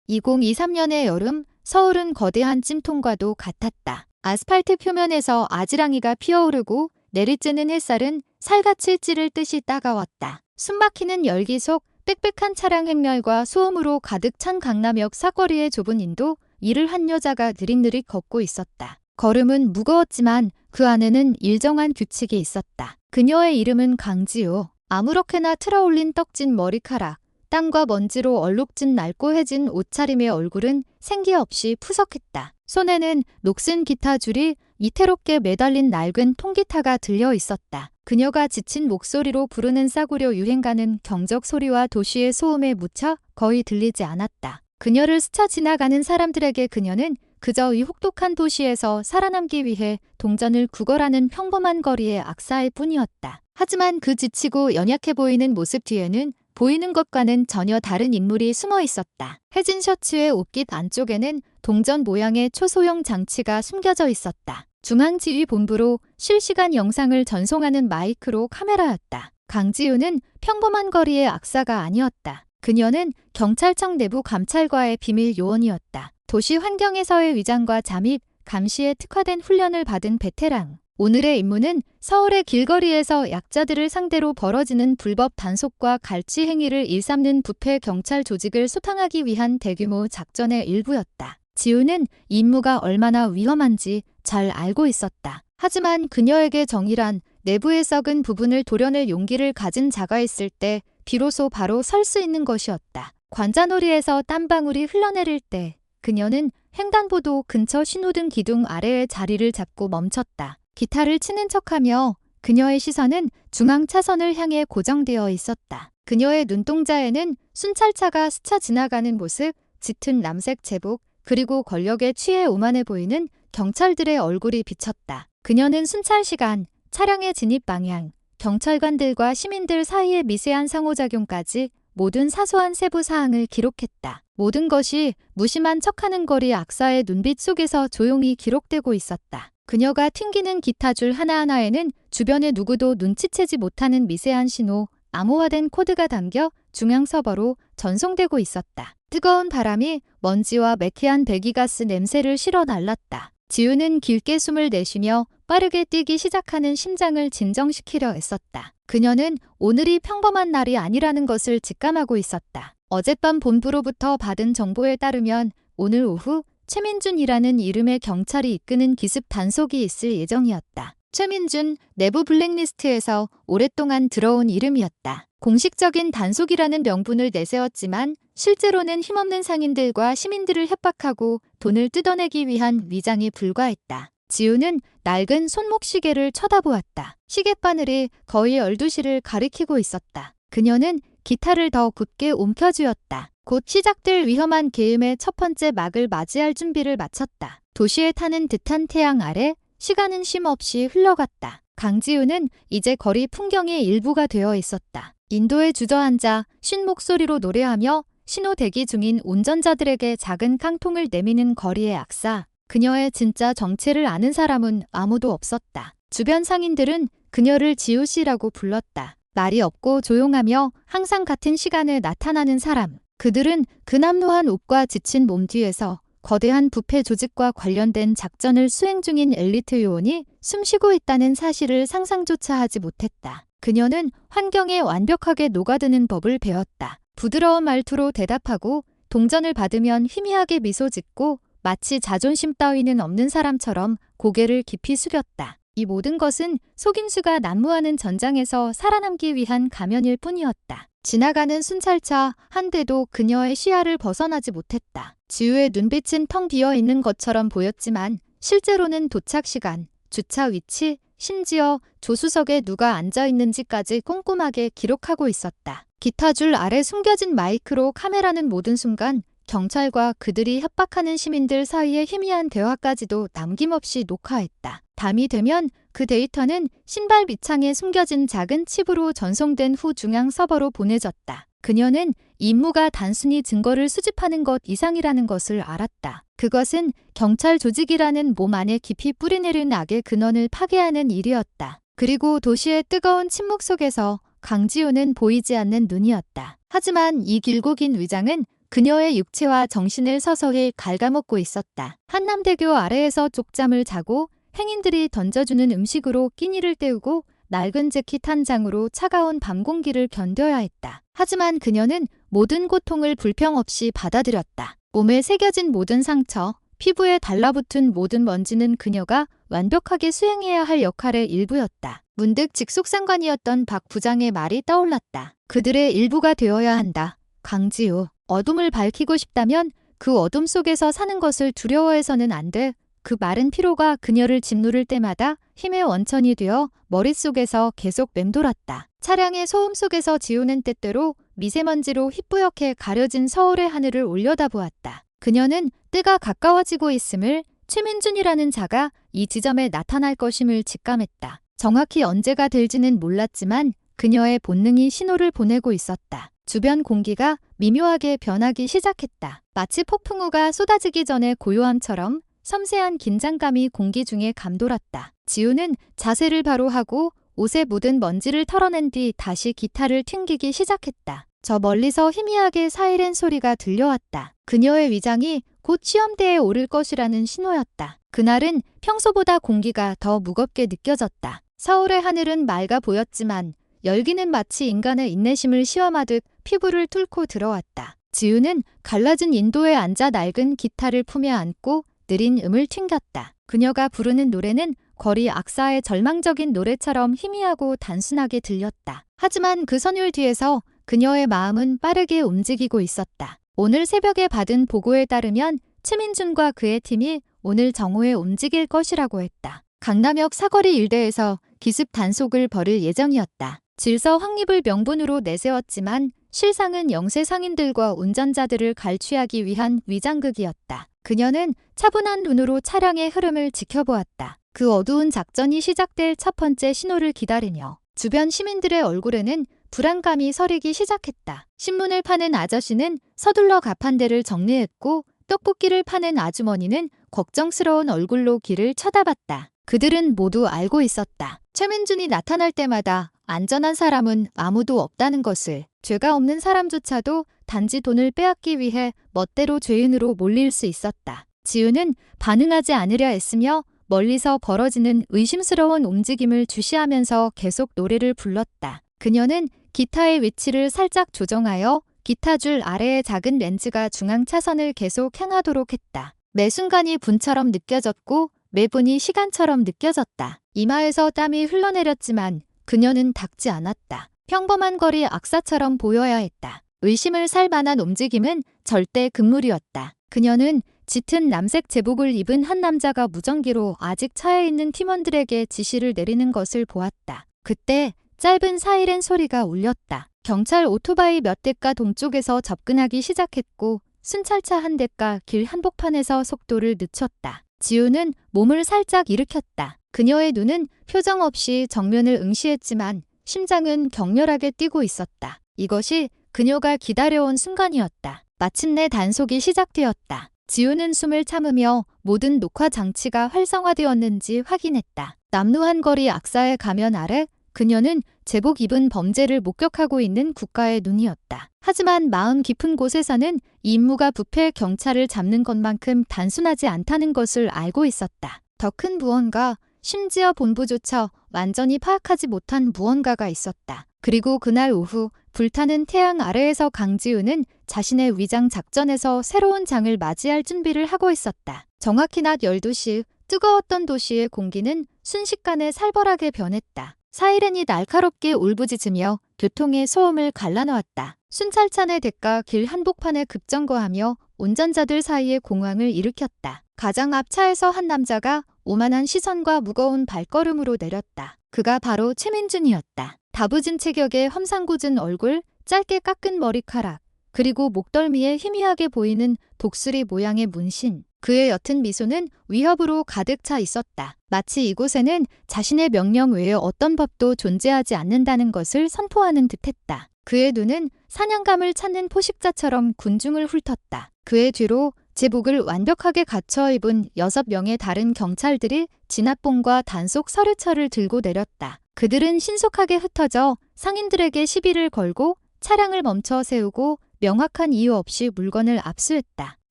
2023년의 여름, 서울은 거대한 찜통과도 같았다. 아스팔트 표면에서 아지랑이가 피어오르고 내리쬐는 햇살은 살갗을 찌를 듯이 따가웠다. 숨막히는 열기 속 빽빽한 차량 행렬과 소음으로 가득 찬 강남역 사거리의 좁은 인도, 이를 한 여자가 느릿느릿 걷고 있었다. 걸음은 무거웠지만 그 안에는 일정한 규칙이 있었다. 그녀의 이름은 강지우. 아무렇게나 틀어올린 떡진 머리카락, 땀과 먼지로 얼룩진 낡고해진 옷차림의 얼굴은 생기 없이 푸석했다. 손에는 녹슨 기타 줄이 위태롭게 매달린 낡은 통기타가 들려 있었다. 그녀가 지친 목소리로 부르는 싸구려 유행가는 경적 소리와 도시의 소음에 묻혀 거의 들리지 않았다. 그녀를 스쳐 지나가는 사람들에게 그녀는 그저 이 혹독한 도시에서 살아남기 위해 동전을 구걸하는 평범한 거리의 악사일 뿐이었다. 하지만 그 지치고 연약해 보이는 모습 뒤에는 보이는 것과는 전혀 다른 인물이 숨어 있었다. 해진 셔츠의 옷깃 안쪽에는 동전 모양의 초소형 장치가 숨겨져 있었다. 중앙지휘본부로 실시간 영상을 전송하는 마이크로 카메라였다. 강지우는 평범한 거리의 악사가 아니었다. 그녀는 경찰청 내부 감찰과의 비밀 요원이었다. 도시 환경에서의 위장과 잠입, 감시에 특화된 훈련을 받은 베테랑. 오늘의 임무는 서울의 길거리에서 약자들을 상대로 벌어지는 불법 단속과 갈취 행위를 일삼는 부패 경찰 조직을 소탕하기 위한 대규모 작전의 일부였다. 지우는 임무가 얼마나 위험한지 잘 알고 있었다. 하지만 그녀에게 정의란 내부의 썩은 부분을 도려낼 용기를 가진 자가 있을 때 비로소 바로 설 수 있는 것이었다. 관자놀이에서 땀방울이 흘러내릴 때 그녀는 횡단보도 근처 신호등 기둥 아래의 자리를 잡고 멈췄다. 기타를 치는 척하며 그녀의 시선은 중앙 차선을 향해 고정되어 있었다. 그녀의 눈동자에는 순찰차가 스쳐 지나가는 모습, 짙은 남색 제복, 그리고 권력에 취해 오만해 보이는 경찰들의 얼굴이 비쳤다. 그녀는 순찰 시간, 차량의 진입 방향, 경찰관들과 시민들 사이의 미세한 상호작용까지 모든 사소한 세부 사항을 기록했다. 모든 것이 무심한 척하는 거리 악사의 눈빛 속에서 조용히 기록되고 있었다. 그녀가 튕기는 기타줄 하나하나에는 주변의 누구도 눈치채지 못하는 미세한 신호, 암호화된 코드가 담겨 중앙 서버로 전송되고 있었다. 뜨거운 바람이 먼지와 매캐한 배기가스 냄새를 실어 날랐다. 지우는 길게 숨을 내쉬며 빠르게 뛰기 시작하는 심장을 진정시키려 애썼다. 그녀는 오늘이 평범한 날이 아니라는 것을 직감하고 있었다. 어젯밤 본부로부터 받은 정보에 따르면 오늘 오후 최민준이라는 이름의 경찰이 이끄는 기습 단속이 있을 예정이었다. 최민준, 내부 블랙리스트에서 오랫동안 들어온 이름이었다. 공식적인 단속이라는 명분을 내세웠지만 실제로는 힘없는 상인들과 시민들을 협박하고 돈을 뜯어내기 위한 위장에 불과했다. 지우는 낡은 손목시계를 쳐다보았다. 시계바늘이 거의 12시를 가리키고 있었다. 그녀는 기타를 더 굳게 움켜쥐었다. 곧 시작될 위험한 게임의 첫 번째 막을 맞이할 준비를 마쳤다. 도시에 타는 듯한 태양 아래 시간은 쉼없이 흘러갔다. 강지우는 이제 거리 풍경의 일부가 되어 있었다. 인도에 주저앉아 쉰 목소리로 노래하며 신호 대기 중인 운전자들에게 작은 깡통을 내미는 거리의 악사. 그녀의 진짜 정체를 아는 사람은 아무도 없었다. 주변 상인들은 그녀를 지우씨라고 불렀다. 말이 없고 조용하며 항상 같은 시간에 나타나는 사람. 그들은 근엄노한 옷과 지친 몸 뒤에서 거대한 부패 조직과 관련된 작전을 수행 중인 엘리트 요원이 숨쉬고 있다는 사실을 상상조차 하지 못했다. 그녀는 환경에 완벽하게 녹아드는 법을 배웠다. 부드러운 말투로 대답하고 동전을 받으면 희미하게 미소 짓고 마치 자존심 따위는 없는 사람처럼 고개를 깊이 숙였다. 이 모든 것은 속임수가 난무하는 전장에서 살아남기 위한 가면일 뿐이었다. 지나가는 순찰차 한 대도 그녀의 시야를 벗어나지 못했다. 지우의 눈빛은 텅 비어 있는 것처럼 보였지만 실제로는 도착 시간, 주차 위치, 심지어 조수석에 누가 앉아 있는지까지 꼼꼼하게 기록하고 있었다. 기타줄 아래 숨겨진 마이크로 카메라는 모든 순간 경찰과 그들이 협박하는 시민들 사이의 희미한 대화까지도 남김없이 녹화했다. 밤이 되면 그 데이터는 신발 밑창에 숨겨진 작은 칩으로 전송된 후 중앙 서버로 보내졌다. 그녀는 임무가 단순히 증거를 수집하는 것 이상이라는 것을 알았다. 그것은 경찰 조직이라는 몸 안에 깊이 뿌리내린 악의 근원을 파괴하는 일이었다. 그리고 도시의 뜨거운 침묵 속에서 강지우는 보이지 않는 눈이었다. 하지만 이 길고 긴 위장은 그녀의 육체와 정신을 서서히 갉아먹고 있었다. 한남대교 아래에서 쪽잠을 자고 행인들이 던져주는 음식으로 끼니를 때우고 낡은 재킷 한 장으로 차가운 밤 공기를 견뎌야 했다. 하지만 그녀는 모든 고통을 불평 없이 받아들였다. 몸에 새겨진 모든 상처, 피부에 달라붙은 모든 먼지는 그녀가 완벽하게 수행해야 할 역할의 일부였다. 문득 직속상관이었던 박 부장의 말이 떠올랐다. 그들의 일부가 되어야 한다. 강지우, 어둠을 밝히고 싶다면 그 어둠 속에서 사는 것을 두려워해서는 안 돼. 그 마른 피로가 그녀를 짓누를 때마다 힘의 원천이 되어 머릿속에서 계속 맴돌았다. 차량의 소음 속에서 지우는 때때로 미세먼지로 희뿌옇게 가려진 서울의 하늘을 올려다보았다. 그녀는 때가 가까워지고 있음을, 최민준이라는 자가 이 지점에 나타날 것임을 직감했다. 정확히 언제가 될지는 몰랐지만 그녀의 본능이 신호를 보내고 있었다. 주변 공기가 미묘하게 변하기 시작했다. 마치 폭풍우가 쏟아지기 전에 고요함처럼 섬세한 긴장감이 공기 중에 감돌았다. 지우는 자세를 바로 하고 옷에 묻은 먼지를 털어낸 뒤 다시 기타를 튕기기 시작했다. 저 멀리서 희미하게 사이렌 소리가 들려왔다. 그녀의 위장이 곧 시험대에 오를 것이라는 신호였다. 그날은 평소보다 공기가 더 무겁게 느껴졌다. 서울의 하늘은 맑아 보였지만 열기는 마치 인간의 인내심을 시험하듯 피부를 뚫고 들어왔다. 지우는 갈라진 인도에 앉아 낡은 기타를 품에 안고 느린 음을 튕겼다. 그녀가 부르는 노래는 거리 악사의 절망적인 노래처럼 희미하고 단순하게 들렸다. 하지만 그 선율 뒤에서 그녀의 마음은 빠르게 움직이고 있었다. 오늘 새벽에 받은 보고에 따르면 최민준과 그의 팀이 오늘 정오에 움직일 것이라고 했다. 강남역 사거리 일대에서 기습 단속을 벌일 예정이었다. 질서 확립을 명분으로 내세웠지만 실상은 영세 상인들과 운전자들을 갈취하기 위한 위장극이었다. 그녀는 차분한 눈으로 차량의 흐름을 지켜보았다. 그 어두운 작전이 시작될 첫 번째 신호를 기다리며 주변 시민들의 얼굴에는 불안감이 서리기 시작했다. 신문을 파는 아저씨는 서둘러 가판대를 정리했고 떡볶이를 파는 아주머니는 걱정스러운 얼굴로 길을 쳐다봤다. 그들은 모두 알고 있었다. 최민준이 나타날 때마다 안전한 사람은 아무도 없다는 것을, 죄가 없는 사람조차도 단지 돈을 빼앗기 위해 멋대로 죄인으로 몰릴 수 있었다. 지우는 반응하지 않으려 애쓰며 멀리서 벌어지는 의심스러운 움직임을 주시하면서 계속 노래를 불렀다. 그녀는 기타의 위치를 살짝 조정하여 기타줄 아래의 작은 렌즈가 중앙 차선을 계속 향하도록 했다. 매 순간이 분처럼 느껴졌고 매분이 시간처럼 느껴졌다. 이마에서 땀이 흘러내렸지만 그녀는 닦지 않았다. 평범한 거리 악사처럼 보여야 했다. 의심을 살 만한 움직임은 절대 금물이었다. 그녀는 짙은 남색 제복을 입은 한 남자가 무전기로 아직 차에 있는 팀원들에게 지시를 내리는 것을 보았다. 그때 짧은 사이렌 소리가 울렸다. 경찰 오토바이 몇 대가 동쪽에서 접근하기 시작했고 순찰차 한 대가 길 한복판에서 속도를 늦췄다. 지우는 몸을 살짝 일으켰다. 그녀의 눈은 표정 없이 정면을 응시했지만 심장은 격렬하게 뛰고 있었다. 이것이 그녀가 기다려온 순간이었다. 마침내 단속이 시작되었다. 지우는 숨을 참으며 모든 녹화 장치가 활성화되었는지 확인했다. 남루한 거리 악사의 가면 아래 그녀는 제복 입은 범죄를 목격하고 있는 국가의 눈이었다. 하지만 마음 깊은 곳에서는 이 임무가 부패 경찰을 잡는 것만큼 단순하지 않다는 것을 알고 있었다. 더 큰 무언가, 심지어 본부조차 완전히 파악하지 못한 무언가가 있었다. 그리고 그날 오후 불타는 태양 아래에서 강지우는 자신의 위장 작전에서 새로운 장을 맞이할 준비를 하고 있었다. 정확히 낮 12시 뜨거웠던 도시의 공기는 순식간에 살벌하게 변했다. 사이렌이 날카롭게 울부짖으며 교통의 소음을 갈라놓았다. 순찰차 내 대가 길 한복판에 급정거하며 운전자들 사이에 공황을 일으켰다. 가장 앞 차에서 한 남자가 오만한 시선과 무거운 발걸음으로 내렸다. 그가 바로 최민준이었다. 다부진 체격의 험상궂은 얼굴, 짧게 깎은 머리카락, 그리고 목덜미에 희미하게 보이는 독수리 모양의 문신. 그의 옅은 미소는 위협으로 가득 차 있었다. 마치 이곳에는 자신의 명령 외에 어떤 법도 존재하지 않는다는 것을 선포하는 듯했다. 그의 눈은 사냥감을 찾는 포식자처럼 군중을 훑었다. 그의 뒤로 제복을 완벽하게 갖춰 입은 6명의 다른 경찰들이 진압봉과 단속 서류철을 들고 내렸다. 그들은 신속하게 흩어져 상인들에게 시비를 걸고 차량을 멈춰 세우고 명확한 이유 없이 물건을 압수했다.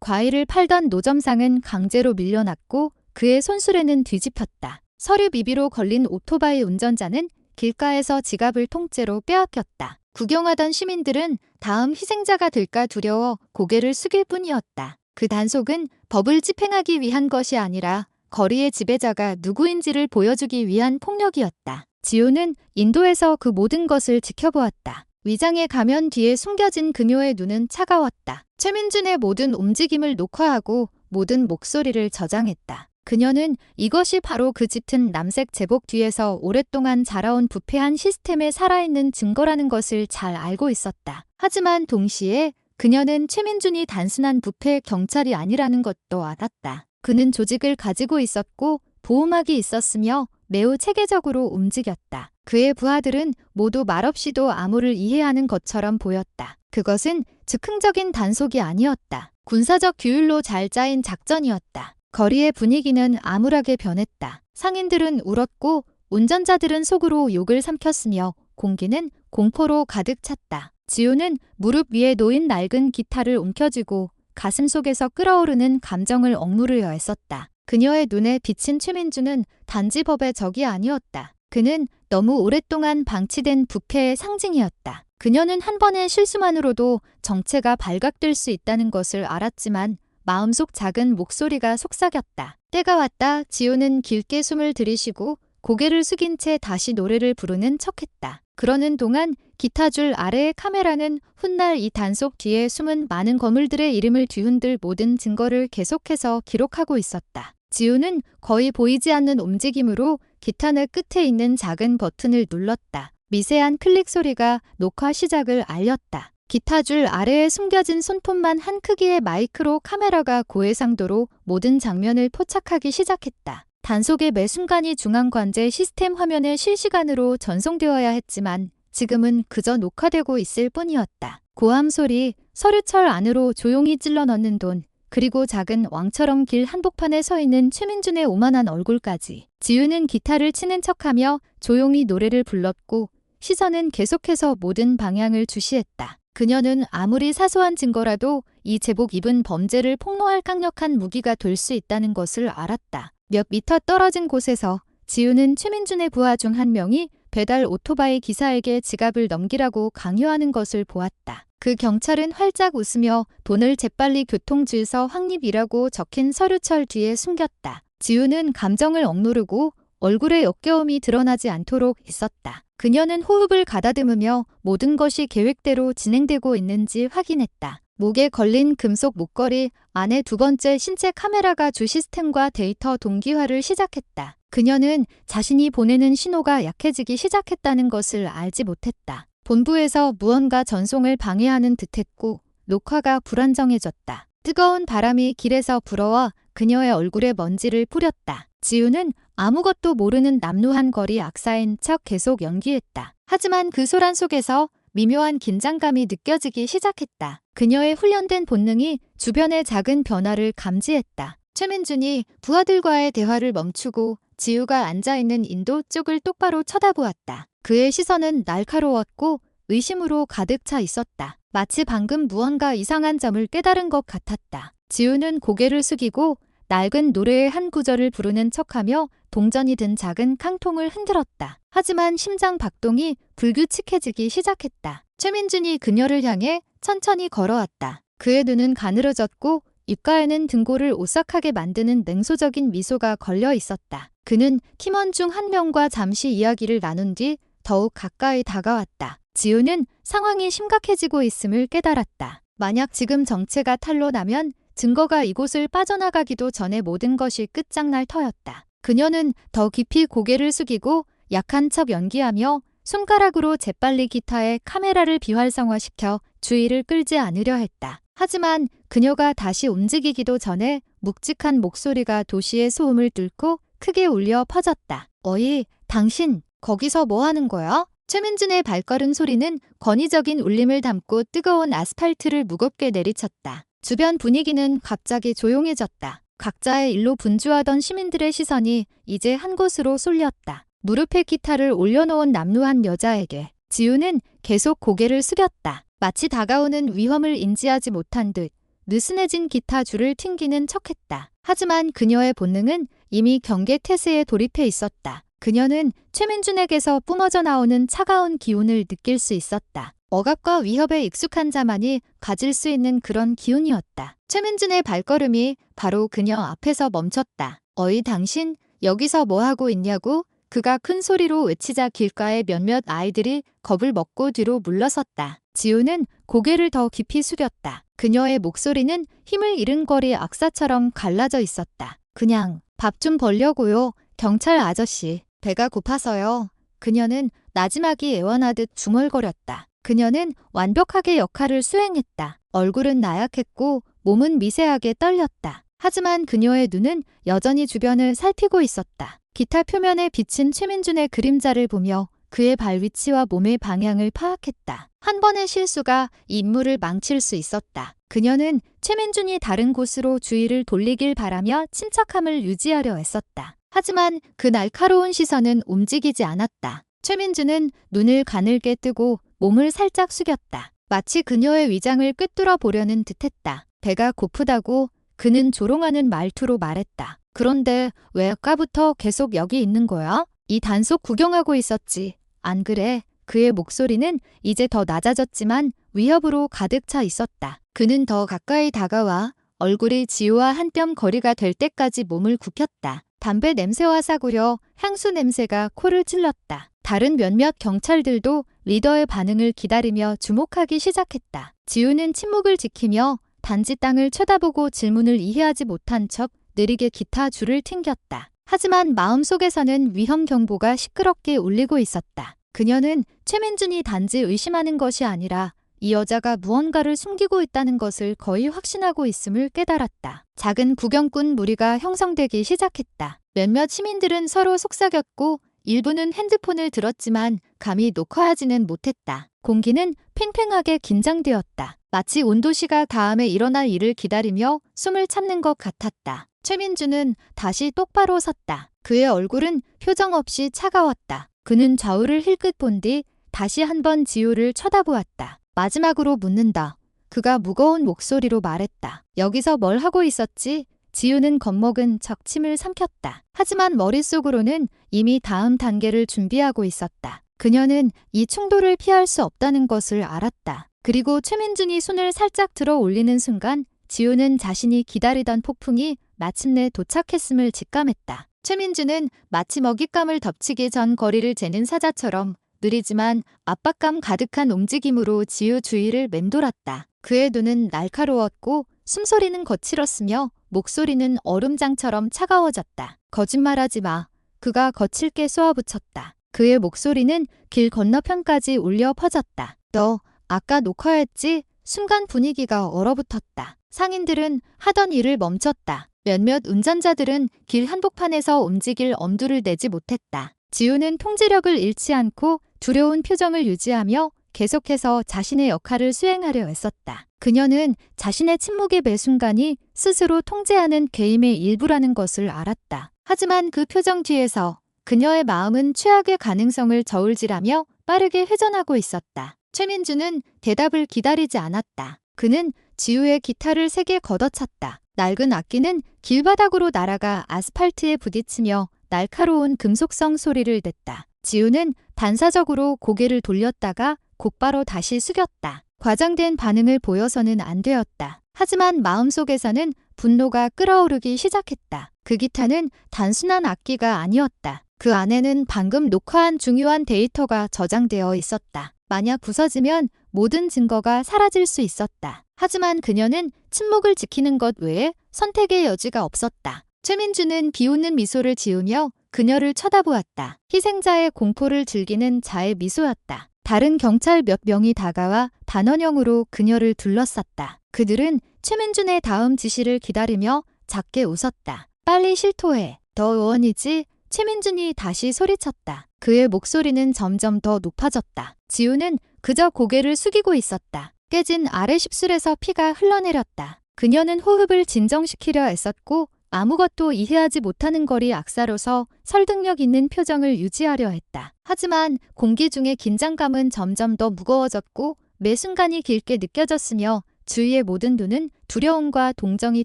과일을 팔던 노점상은 강제로 밀려났고 그의 손수레는 뒤집혔다. 서류 미비로 걸린 오토바이 운전자는 길가에서 지갑을 통째로 빼앗겼다. 구경하던 시민들은 다음 희생자가 될까 두려워 고개를 숙일 뿐이었다. 그 단속은 법을 집행하기 위한 것이 아니라 거리의 지배자가 누구인지를 보여주기 위한 폭력이었다. 지우는 인도에서 그 모든 것을 지켜보았다. 위장의 가면 뒤에 숨겨진 그녀의 눈은 차가웠다. 최민준의 모든 움직임을 녹화하고 모든 목소리를 저장했다. 그녀는 이것이 바로 그 짙은 남색 제복 뒤에서 오랫동안 자라온 부패한 시스템의 살아있는 증거라는 것을 잘 알고 있었다. 하지만 동시에 그녀는 최민준이 단순한 부패 경찰이 아니라는 것도 알았다. 그는 조직을 가지고 있었고 보호막이 있었으며 매우 체계적으로 움직였다. 그의 부하들은 모두 말없이도 암호를 이해하는 것처럼 보였다. 그것은 즉흥적인 단속이 아니었다. 군사적 규율로 잘 짜인 작전이었다. 거리의 분위기는 암울하게 변했다. 상인들은 울었고 운전자들은 속으로 욕을 삼켰으며 공기는 공포로 가득 찼다. 지우는 무릎 위에 놓인 낡은 기타를 움켜쥐고 가슴속에서 끓어오르는 감정을 억누르려 애썼다. 그녀의 눈에 비친 최민준은 단지 법의 적이 아니었다. 그는 너무 오랫동안 방치된 부패의 상징이었다. 그녀는 한 번의 실수만으로도 정체가 발각될 수 있다는 것을 알았지만 마음속 작은 목소리가 속삭였다. 때가 왔다. 지우는 길게 숨을 들이쉬고 고개를 숙인 채 다시 노래를 부르는 척했다. 그러는 동안 기타줄 아래의 카메라는 훗날 이 단속 뒤에 숨은 많은 거물들의 이름을 뒤흔들 모든 증거를 계속해서 기록하고 있었다. 지우는 거의 보이지 않는 움직임으로 기타의 끝에 있는 작은 버튼을 눌렀다. 미세한 클릭 소리가 녹화 시작을 알렸다. 기타줄 아래에 숨겨진 손톱만 한 크기의 마이크로 카메라가 고해상도로 모든 장면을 포착하기 시작했다. 단속의 매 순간이 중앙관제 시스템 화면에 실시간으로 전송되어야 했지만 지금은 그저 녹화되고 있을 뿐이었다. 고함 소리, 서류철 안으로 조용히 찔러 넣는 돈, 그리고 작은 왕처럼 길 한복판에 서 있는 최민준의 오만한 얼굴까지. 지우는 기타를 치는 척하며 조용히 노래를 불렀고 시선은 계속해서 모든 방향을 주시했다. 그녀는 아무리 사소한 증거라도 이 제복 입은 범죄를 폭로할 강력한 무기가 될 수 있다는 것을 알았다. 몇 미터 떨어진 곳에서 지우는 최민준의 부하 중 한 명이 배달 오토바이 기사에게 지갑을 넘기라고 강요하는 것을 보았다. 그 경찰은 활짝 웃으며 돈을 재빨리 교통질서 확립이라고 적힌 서류철 뒤에 숨겼다. 지우는 감정을 억누르고 얼굴에 역겨움이 드러나지 않도록 있었다. 그녀는 호흡을 가다듬으며 모든 것이 계획대로 진행되고 있는지 확인했다. 목에 걸린 금속 목걸이 안에 두 번째 신체 카메라가 주 시스템과 데이터 동기화를 시작했다. 그녀는 자신이 보내는 신호가 약해지기 시작했다는 것을 알지 못했다. 본부에서 무언가 전송을 방해하는 듯했고 녹화가 불안정해졌다. 뜨거운 바람이 길에서 불어와 그녀의 얼굴에 먼지를 뿌렸다. 지우는 아무것도 모르는 남루한 거리 악사인 척 계속 연기했다. 하지만 그 소란 속에서 미묘한 긴장감이 느껴지기 시작했다. 그녀의 훈련된 본능이 주변의 작은 변화를 감지했다. 최민준이 부하들과의 대화를 멈추고 지우가 앉아있는 인도 쪽을 똑바로 쳐다보았다. 그의 시선은 날카로웠고 의심으로 가득 차 있었다. 마치 방금 무언가 이상한 점을 깨달은 것 같았다. 지우는 고개를 숙이고 낡은 노래의 한 구절을 부르는 척하며 동전이 든 작은 깡통을 흔들었다. 하지만 심장 박동이 불규칙해지기 시작했다. 최민준이 그녀를 향해 천천히 걸어왔다. 그의 눈은 가늘어졌고 입가에는 등골을 오싹하게 만드는 냉소적인 미소가 걸려 있었다. 그는 팀원 중 한 명과 잠시 이야기를 나눈 뒤 더욱 가까이 다가왔다. 지우는 상황이 심각해지고 있음을 깨달았다. 만약 지금 정체가 탄로나면 증거가 이곳을 빠져나가기도 전에 모든 것이 끝장날 터였다. 그녀는 더 깊이 고개를 숙이고 약한 척 연기하며 손가락으로 재빨리 기타에 카메라를 비활성화시켜 주의를 끌지 않으려 했다. 하지만 그녀가 다시 움직이기도 전에 묵직한 목소리가 도시의 소음을 뚫고 크게 울려 퍼졌다. 어이, 당신 거기서 뭐 하는 거야? 최민준의 발걸음 소리는 권위적인 울림을 담고 뜨거운 아스팔트를 무겁게 내리쳤다. 주변 분위기는 갑자기 조용해졌다. 각자의 일로 분주하던 시민들의 시선이 이제 한 곳으로 쏠렸다. 무릎에 기타를 올려놓은 남루한 여자에게. 지우는 계속 고개를 숙였다. 마치 다가오는 위험을 인지하지 못한 듯 느슨해진 기타 줄을 튕기는 척했다. 하지만 그녀의 본능은 이미 경계 태세에 돌입해 있었다. 그녀는 최민준에게서 뿜어져 나오는 차가운 기운을 느낄 수 있었다. 억압과 위협에 익숙한 자만이 가질 수 있는 그런 기운이었다. 최민준의 발걸음이 바로 그녀 앞에서 멈췄다. 어이 당신 여기서 뭐하고 있냐고? 그가 큰 소리로 외치자 길가의 몇몇 아이들이 겁을 먹고 뒤로 물러섰다. 지우는 고개를 더 깊이 숙였다. 그녀의 목소리는 힘을 잃은 거리 악사처럼 갈라져 있었다. 그냥 밥 좀 벌려고요. 경찰 아저씨. 배가 고파서요. 그녀는 나지막이 애원하듯 중얼거렸다. 그녀는 완벽하게 역할을 수행했다. 얼굴은 나약했고 몸은 미세하게 떨렸다. 하지만 그녀의 눈은 여전히 주변을 살피고 있었다. 기타 표면에 비친 최민준의 그림자를 보며 그의 발 위치와 몸의 방향을 파악했다. 한 번의 실수가 이 인물을 망칠 수 있었다. 그녀는 최민준이 다른 곳으로 주의를 돌리길 바라며 침착함을 유지하려 애썼다. 하지만 그 날카로운 시선은 움직이지 않았다. 최민준은 눈을 가늘게 뜨고 몸을 살짝 숙였다. 마치 그녀의 위장을 꿰뚫어 보려는 듯했다. 배가 고프다고 그는 조롱하는 말투로 말했다. 그런데 왜 아까부터 계속 여기 있는 거야? 이 단속 구경하고 있었지. 안 그래? 그의 목소리는 이제 더 낮아졌지만 위협으로 가득 차 있었다. 그는 더 가까이 다가와 얼굴이 지우와 한 뼘 거리가 될 때까지 몸을 굽혔다. 담배 냄새와 싸구려 향수 냄새가 코를 찔렀다. 다른 몇몇 경찰들도 리더의 반응을 기다리며 주목하기 시작했다. 지우는 침묵을 지키며 단지 땅을 쳐다보고 질문을 이해하지 못한 척 느리게 기타 줄을 튕겼다. 하지만 마음속에서는 위험 경보가 시끄럽게 울리고 있었다. 그녀는 최민준이 단지 의심하는 것이 아니라 이 여자가 무언가를 숨기고 있다는 것을 거의 확신하고 있음을 깨달았다. 작은 구경꾼 무리가 형성되기 시작했다. 몇몇 시민들은 서로 속삭였고 일부는 핸드폰을 들었지만 감히 녹화하지는 못했다. 공기는 팽팽하게 긴장되었다. 마치 온도시가 다음에 일어날 일을 기다리며 숨을 참는 것 같았다. 최민준은 다시 똑바로 섰다. 그의 얼굴은 표정 없이 차가웠다. 그는 좌우를 힐끗 본 뒤 다시 한번 지우를 쳐다보았다. 마지막으로 묻는다. 그가 무거운 목소리로 말했다. 여기서 뭘 하고 있었지? 지우는 겁먹은 척 침을 삼켰다. 하지만 머릿속으로는 이미 다음 단계를 준비하고 있었다. 그녀는 이 충돌을 피할 수 없다는 것을 알았다. 그리고 최민준이 손을 살짝 들어 올리는 순간 지우는 자신이 기다리던 폭풍이 마침내 도착했음을 직감했다. 최민준은 마치 먹잇감을 덮치기 전 거리를 재는 사자처럼 느리지만 압박감 가득한 움직임으로 지우 주위를 맴돌았다. 그의 눈은 날카로웠고 숨소리는 거칠었으며 목소리는 얼음장처럼 차가워졌다. 거짓말하지 마. 그가 거칠게 쏘아붙였다. 그의 목소리는 길 건너편까지 울려 퍼졌다. 너 아까 녹화했지? 순간 분위기가 얼어붙었다. 상인들은 하던 일을 멈췄다. 몇몇 운전자들은 길 한복판에서 움직일 엄두를 내지 못했다. 지우는 통제력을 잃지 않고 두려운 표정을 유지하며 계속해서 자신의 역할을 수행하려 애썼다. 그녀는 자신의 침묵의 매 순간이 스스로 통제하는 게임의 일부라는 것을 알았다. 하지만 그 표정 뒤에서 그녀의 마음은 최악의 가능성을 저울질하며 빠르게 회전하고 있었다. 최민준은 대답을 기다리지 않았다. 그는 지우의 기타를 세게 걷어찼다. 낡은 악기는 길바닥으로 날아가 아스팔트에 부딪히며 날카로운 금속성 소리를 냈다. 지우는 반사적으로 고개를 돌렸다가 곧바로 다시 숙였다. 과장된 반응을 보여서는 안 되었다. 하지만 마음속에서는 분노가 끓어오르기 시작했다. 그 기타는 단순한 악기가 아니었다. 그 안에는 방금 녹화한 중요한 데이터가 저장되어 있었다. 만약 부서지면 모든 증거가 사라질 수 있었다. 하지만 그녀는 침묵을 지키는 것 외에 선택의 여지가 없었다. 최민준은 비웃는 미소를 지으며 그녀를 쳐다보았다. 희생자의 공포를 즐기는 자의 미소였다. 다른 경찰 몇 명이 다가와 단원형으로 그녀를 둘러쌌다. 그들은 최민준의 다음 지시를 기다리며 작게 웃었다. 빨리 실토해. 너 의원이지? 최민준이 다시 소리쳤다. 그의 목소리는 점점 더 높아졌다. 지우는 그저 고개를 숙이고 있었다. 깨진 아래 십술에서 피가 흘러내렸다. 그녀는 호흡을 진정시키려 애썼고 아무것도 이해하지 못하는 거리 악사로서 설득력 있는 표정을 유지하려 했다. 하지만 공기 중의 긴장감은 점점 더 무거워졌고 매 순간이 길게 느껴졌으며 주위의 모든 눈은 두려움과 동정이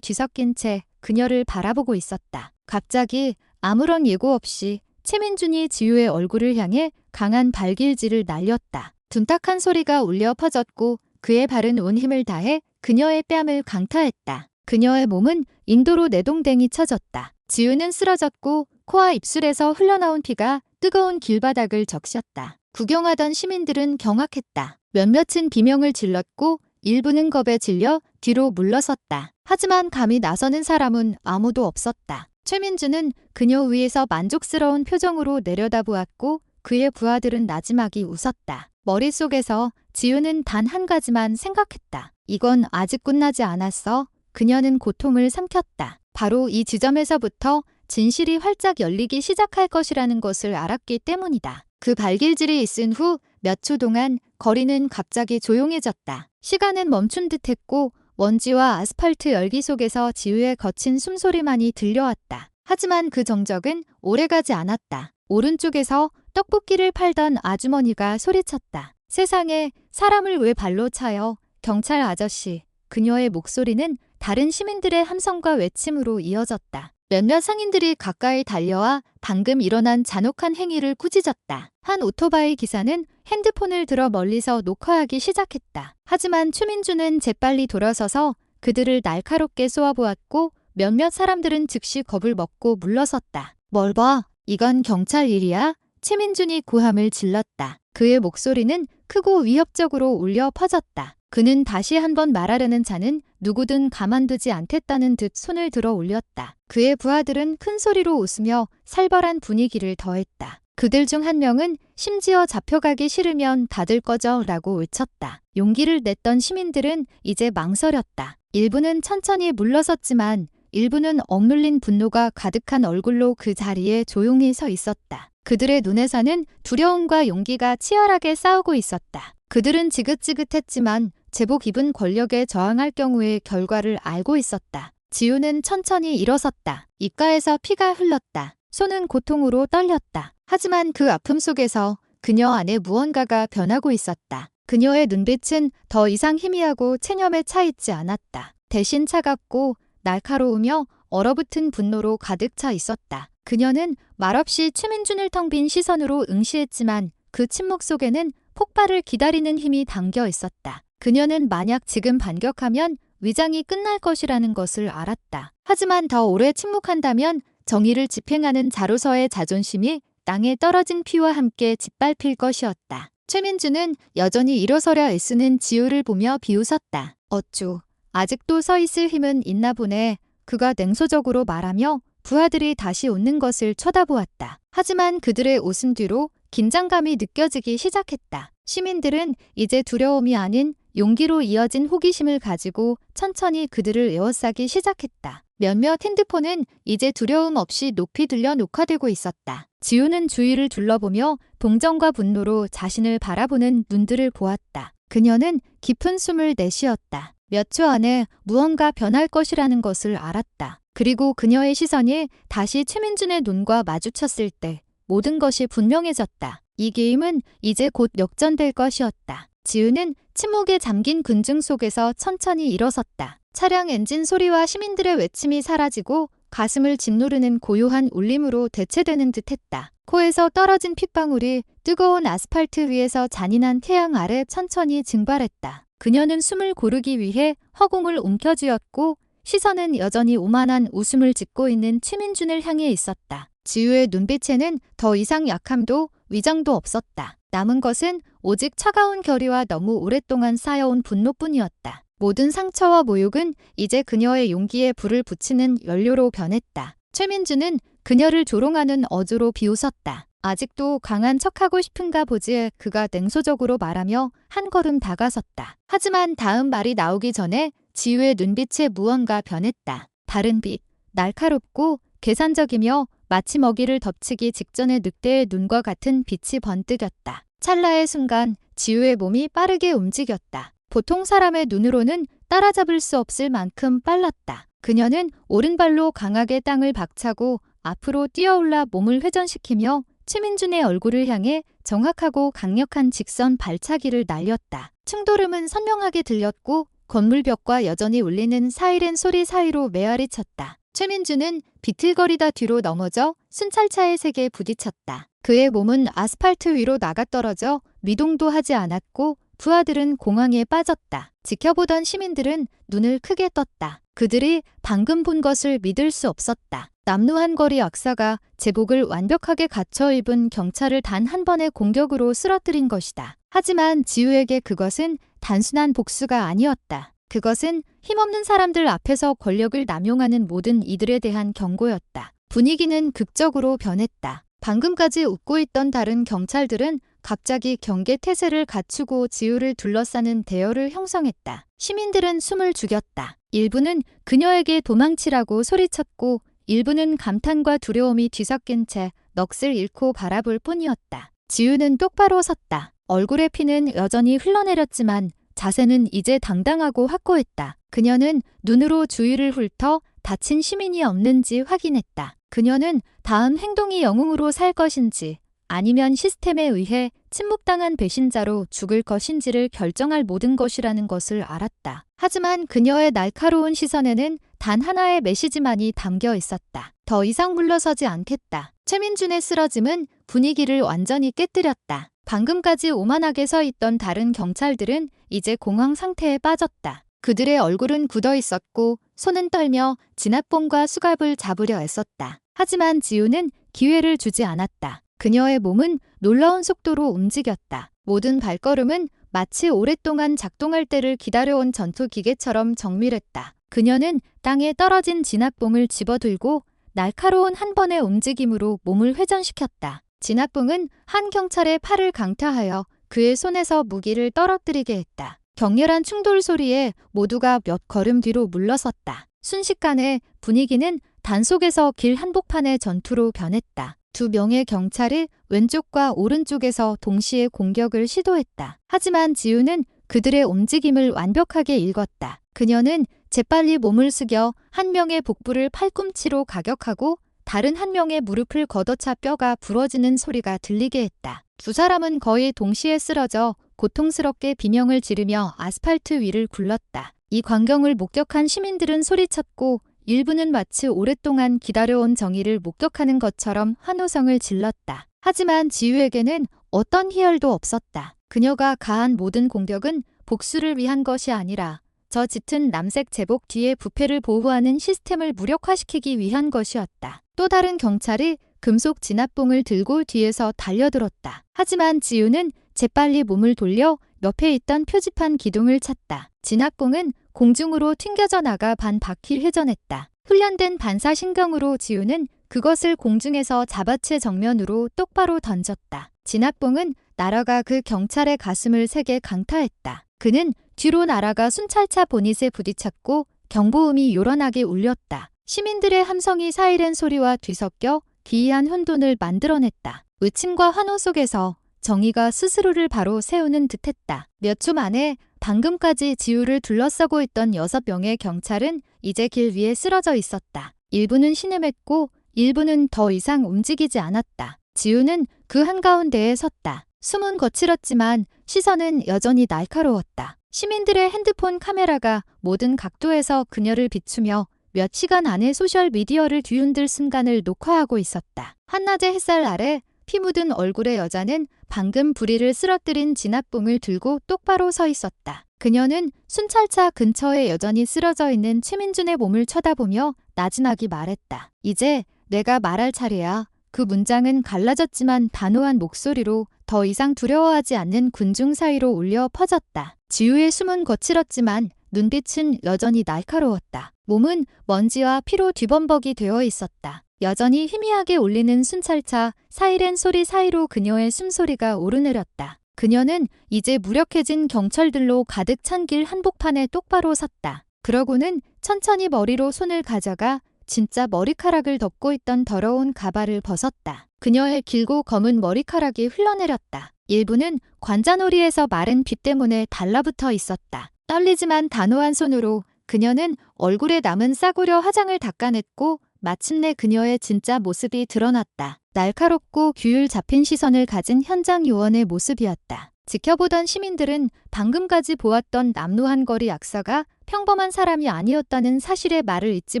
뒤섞인 채 그녀를 바라보고 있었다. 갑자기 아무런 예고 없이 최민준이 지우의 얼굴을 향해 강한 발길질을 날렸다. 둔탁한 소리가 울려 퍼졌고 그의 발은 온 힘을 다해 그녀의 뺨을 강타했다. 그녀의 몸은 인도로 내동댕이 쳐졌다. 지우는 쓰러졌고 코와 입술에서 흘러나온 피가 뜨거운 길바닥을 적셨다. 구경하던 시민들은 경악했다. 몇몇은 비명을 질렀고 일부는 겁에 질려 뒤로 물러섰다. 하지만 감히 나서는 사람은 아무도 없었다. 최민주는 그녀 위에서 만족스러운 표정으로 내려다보았고 그의 부하들은 나지막이 웃었다. 머릿속에서 지우는 단 한 가지만 생각했다. 이건 아직 끝나지 않았어. 그녀는 고통을 삼켰다. 바로 이 지점에서부터 진실이 활짝 열리기 시작할 것이라는 것을 알았기 때문이다. 그 발길질이 있은 후 몇 초 동안 거리는 갑자기 조용해졌다. 시간은 멈춘 듯했고 먼지와 아스팔트 열기 속에서 지우의 거친 숨소리만이 들려왔다. 하지만 그 정적은 오래가지 않았다. 오른쪽에서 떡볶이를 팔던 아주머니가 소리쳤다. 세상에 사람을 왜 발로 차요? 경찰 아저씨. 그녀의 목소리는 다른 시민들의 함성과 외침으로 이어졌다. 몇몇 상인들이 가까이 달려와 방금 일어난 잔혹한 행위를 꾸짖었다. 한 오토바이 기사는 핸드폰을 들어 멀리서 녹화하기 시작했다. 하지만 최민주는 재빨리 돌아서서 그들을 날카롭게 쏘아보았고 몇몇 사람들은 즉시 겁을 먹고 물러섰다. 뭘 봐? 이건 경찰 일이야? 최민준이 고함을 질렀다. 그의 목소리는 크고 위협적으로 울려 퍼졌다. 그는 다시 한번 말하려는 자는 누구든 가만두지 않겠다는 듯 손을 들어 올렸다. 그의 부하들은 큰 소리로 웃으며 살벌한 분위기를 더했다. 그들 중 한 명은 심지어 잡혀가기 싫으면 다들 꺼져 라고 외쳤다. 용기를 냈던 시민들은 이제 망설였다. 일부는 천천히 물러섰지만 일부는 억눌린 분노가 가득한 얼굴로 그 자리에 조용히 서 있었다. 그들의 눈에서는 두려움과 용기가 치열하게 싸우고 있었다. 그들은 지긋지긋했지만 제복 입은 권력에 저항할 경우의 결과를 알고 있었다. 지우는 천천히 일어섰다. 입가에서 피가 흘렀다. 손은 고통으로 떨렸다. 하지만 그 아픔 속에서 그녀 안에 무언가가 변하고 있었다. 그녀의 눈빛은 더 이상 희미하고 체념에 차 있지 않았다. 대신 차갑고 날카로우며 얼어붙은 분노로 가득 차 있었다. 그녀는 말없이 최민준을 텅 빈 시선으로 응시했지만 그 침묵 속에는 폭발을 기다리는 힘이 담겨 있었다. 그녀는 만약 지금 반격하면 위장이 끝날 것이라는 것을 알았다. 하지만 더 오래 침묵한다면 정의를 집행하는 자로서의 자존심이 땅에 떨어진 피와 함께 짓밟힐 것이었다. 최민주는 여전히 일어서려 애쓰는 지우를 보며 비웃었다. 어쭈, 아직도 서 있을 힘은 있나 보네. 그가 냉소적으로 말하며 부하들이 다시 웃는 것을 쳐다보았다. 하지만 그들의 웃음 뒤로 긴장감이 느껴지기 시작했다. 시민들은 이제 두려움이 아닌 용기로 이어진 호기심을 가지고 천천히 그들을 에워싸기 시작했다. 몇몇 핸드폰은 이제 두려움 없이 높이 들려 녹화되고 있었다. 지우는 주위를 둘러보며 동정과 분노로 자신을 바라보는 눈들을 보았다. 그녀는 깊은 숨을 내쉬었다. 몇 초 안에 무언가 변할 것이라는 것을 알았다. 그리고 그녀의 시선이 다시 최민준의 눈과 마주쳤을 때 모든 것이 분명해졌다. 이 게임은 이제 곧 역전될 것이었다. 지우는 침묵에 잠긴 군중 속에서 천천히 일어섰다. 차량 엔진 소리와 시민들의 외침이 사라지고 가슴을 짓누르는 고요한 울림으로 대체되는 듯했다. 코에서 떨어진 핏방울이 뜨거운 아스팔트 위에서 잔인한 태양 아래 천천히 증발했다. 그녀는 숨을 고르기 위해 허공을 움켜쥐었고 시선은 여전히 오만한 웃음을 짓고 있는 최민준을 향해 있었다. 지우의 눈빛에는 더 이상 약함도 위장도 없었다. 남은 것은 오직 차가운 결의와 너무 오랫동안 쌓여온 분노뿐이었다. 모든 상처와 모욕은 이제 그녀의 용기에 불을 붙이는 연료로 변했다. 최민주는 그녀를 조롱하는 어조로 비웃었다. 아직도 강한 척하고 싶은가 보지. 그가 냉소적으로 말하며 한 걸음 다가섰다. 하지만 다음 말이 나오기 전에 지우의 눈빛에 무언가 변했다. 다른 빛, 날카롭고 계산적이며 마치 먹이를 덮치기 직전의 늑대의 눈과 같은 빛이 번뜩였다. 찰나의 순간 지우의 몸이 빠르게 움직였다. 보통 사람의 눈으로는 따라잡을 수 없을 만큼 빨랐다. 그녀는 오른발로 강하게 땅을 박차고 앞으로 뛰어올라 몸을 회전시키며 최민준의 얼굴을 향해 정확하고 강력한 직선 발차기를 날렸다. 충돌음은 선명하게 들렸고 건물벽과 여전히 울리는 사이렌 소리 사이로 메아리 쳤다. 최민주는 비틀거리다 뒤로 넘어져 순찰차의 색에 부딪혔다. 그의 몸은 아스팔트 위로 나가떨어져 미동도 하지 않았고 부하들은 공황에 빠졌다. 지켜보던 시민들은 눈을 크게 떴다. 그들이 방금 본 것을 믿을 수 없었다. 남루한 거리 악사가 제복을 완벽하게 갖춰 입은 경찰을 단 한 번의 공격으로 쓰러뜨린 것이다. 하지만 지우에게 그것은 단순한 복수가 아니었다. 그것은 힘없는 사람들 앞에서 권력을 남용하는 모든 이들에 대한 경고였다. 분위기는 극적으로 변했다. 방금까지 웃고 있던 다른 경찰들은 갑자기 경계 태세를 갖추고 지우를 둘러싸는 대열을 형성했다. 시민들은 숨을 죽였다. 일부는 그녀에게 도망치라고 소리쳤고 일부는 감탄과 두려움이 뒤섞인 채 넋을 잃고 바라볼 뿐이었다. 지우는 똑바로 섰다. 얼굴의 피는 여전히 흘러내렸지만 자세는 이제 당당하고 확고했다. 그녀는 눈으로 주위를 훑어 다친 시민이 없는지 확인했다. 그녀는 다음 행동이 영웅으로 살 것인지 아니면 시스템에 의해 침묵당한 배신자로 죽을 것인지를 결정할 모든 것이라는 것을 알았다. 하지만 그녀의 날카로운 시선에는 단 하나의 메시지만이 담겨 있었다. 더 이상 물러서지 않겠다. 최민준의 쓰러짐은 분위기를 완전히 깨뜨렸다. 방금까지 오만하게 서 있던 다른 경찰들은 이제 공황 상태에 빠졌다. 그들의 얼굴은 굳어 있었고 손은 떨며 진압봉과 수갑을 잡으려 애썼다. 하지만 지우는 기회를 주지 않았다. 그녀의 몸은 놀라운 속도로 움직였다. 모든 발걸음은 마치 오랫동안 작동할 때를 기다려온 전투기계처럼 정밀했다. 그녀는 땅에 떨어진 진압봉을 집어들고 날카로운 한 번의 움직임으로 몸을 회전시켰다. 진압봉은 한 경찰의 팔을 강타하여 그의 손에서 무기를 떨어뜨리게 했다. 격렬한 충돌 소리에 모두가 몇 걸음 뒤로 물러섰다. 순식간에 분위기는 단속에서 길 한복판의 전투로 변했다. 두 명의 경찰이 왼쪽과 오른쪽에서 동시에 공격을 시도했다. 하지만 지우는 그들의 움직임을 완벽하게 읽었다. 그녀는 재빨리 몸을 숙여 한 명의 복부를 팔꿈치로 가격하고 다른 한 명의 무릎을 걷어차 뼈가 부러지는 소리가 들리게 했다. 두 사람은 거의 동시에 쓰러져 고통스럽게 비명을 지르며 아스팔트 위를 굴렀다. 이 광경을 목격한 시민들은 소리쳤고 일부는 마치 오랫동안 기다려온 정의를 목격하는 것처럼 환호성을 질렀다. 하지만 지우에게는 어떤 희열도 없었다. 그녀가 가한 모든 공격은 복수를 위한 것이 아니라 저 짙은 남색 제복 뒤에 부패를 보호하는 시스템을 무력화시키기 위한 것이었다. 또 다른 경찰이 금속 진압봉을 들고 뒤에서 달려들었다. 하지만 지우는 재빨리 몸을 돌려 옆에 있던 표지판 기둥을 찾다. 진압봉은 공중으로 튕겨져 나가 반 바퀴 회전했다. 훈련된 반사신경으로 지우는 그것을 공중에서 잡아채 정면으로 똑바로 던졌다. 진압봉은 날아가 그 경찰의 가슴을 세게 강타했다. 그는 뒤로 날아가 순찰차 보닛에 부딪혔고 경보음이 요란하게 울렸다. 시민들의 함성이 사이렌 소리와 뒤섞여 기이한 혼돈을 만들어냈다. 의침과 환호 속에서 정의가 스스로를 바로 세우는 듯했다. 몇 초 만에 방금까지 지우를 둘러싸고 있던 6명의 경찰은 이제 길 위에 쓰러져 있었다. 일부는 신음했고 일부는 더 이상 움직이지 않았다. 지우는 그 한가운데에 섰다. 숨은 거칠었지만 시선은 여전히 날카로웠다. 시민들의 핸드폰 카메라가 모든 각도에서 그녀를 비추며 몇 시간 안에 소셜미디어를 뒤흔들 순간을 녹화하고 있었다. 한낮의 햇살 아래 피 묻은 얼굴의 여자는 방금 부리를 쓰러뜨린 진압봉을 들고 똑바로 서 있었다. 그녀는 순찰차 근처에 여전히 쓰러져 있는 최민준의 몸을 쳐다보며 나지막이 말했다. 이제 내가 말할 차례야. 그 문장은 갈라졌지만 단호한 목소리로 더 이상 두려워하지 않는 군중 사이로 울려 퍼졌다. 지우의 숨은 거칠었지만 눈빛은 여전히 날카로웠다. 몸은 먼지와 피로 뒤범벅이 되어 있었다. 여전히 희미하게 울리는 순찰차 사이렌 소리 사이로 그녀의 숨소리가 오르내렸다. 그녀는 이제 무력해진 경찰들로 가득 찬 길 한복판에 똑바로 섰다. 그러고는 천천히 머리로 손을 가져가 진짜 머리카락을 덮고 있던 더러운 가발을 벗었다. 그녀의 길고 검은 머리카락이 흘러내렸다. 일부는 관자놀이에서 마른 피 때문에 달라붙어 있었다. 떨리지만 단호한 손으로 그녀는 얼굴에 남은 싸구려 화장을 닦아냈고 마침내 그녀의 진짜 모습이 드러났다. 날카롭고 규율 잡힌 시선을 가진 현장 요원의 모습이었다. 지켜보던 시민들은 방금까지 보았던 남루한 거리 약사가 평범한 사람이 아니었다는 사실의 말을 잊지